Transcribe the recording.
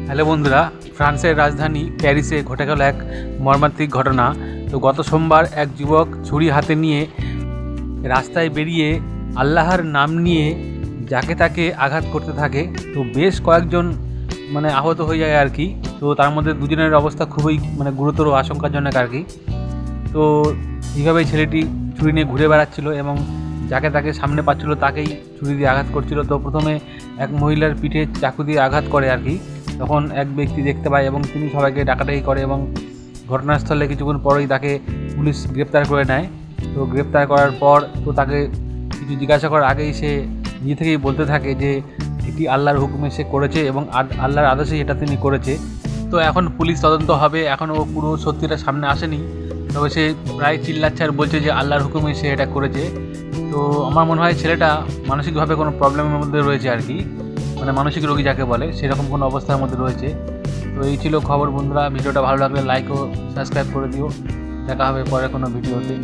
Hello বন্ধুরা, ফ্রান্সের রাজধানী প্যারিসে ঘটে গেল এক মর্মান্তিক ঘটনা। তো গত সোমবার এক যুবক ছুরি হাতে নিয়ে রাস্তায় বেরিয়ে আল্লাহর নাম নিয়ে যাকে তাকে আঘাত করতে থাকে। তো বেশ কয়েকজন আহত হয়ে যায় আর কি। তো তার মধ্যে দুজনের অবস্থা খুবই গুরুতর আশঙ্কাজনক আর কি। তো এইভাবেই ছেলেটি ছুরি নিয়ে ঘুরে বেড়াচ্ছিল এবং যাকে তাকে সামনে পাচ্ছিল তাকেই ছুরি দিয়ে আঘাত করছিল। তো প্রথমে এক মহিলার পিঠে চাকু দিয়ে আঘাত করে আর কি। তখন এক ব্যক্তি দেখতে পায় এবং তিনি সবাইকে ডাকাডাকি করে এবং ঘটনাস্থলে কিছুক্ষণ পরেই তাকে পুলিশ গ্রেপ্তার করে নেয়। তো গ্রেপ্তার করার পর তো তাকে কিছু জিজ্ঞাসা করার আগেই সে নিজে থেকেই বলতে থাকে যে এটি আল্লাহর হুকুমে সে করেছে এবং আল্লাহর আদেশেই এটা তিনি করেছে। তো এখন পুলিশ তদন্ত হবে, এখনও পুরো সত্যিটা সামনে আসেনি। তবে সে প্রায় চিল্লাচ্ছে আর বলছে যে আল্লাহর হুকুমে সে এটা করেছে। তো আমার মনে হয় ছেলেটা মানসিকভাবে কোনো প্রবলেমের মধ্যে রয়েছে আর কি, মানসিক রোগী যাকে বলে সেরকম কোনো অবস্থার মধ্যে রয়েছে। তো এই ছিল খবর বন্ধুরা। ভিডিওটা ভালো লাগলে লাইক ও সাবস্ক্রাইব করে দিও। দেখা হবে পরে কোনো ভিডিওতে।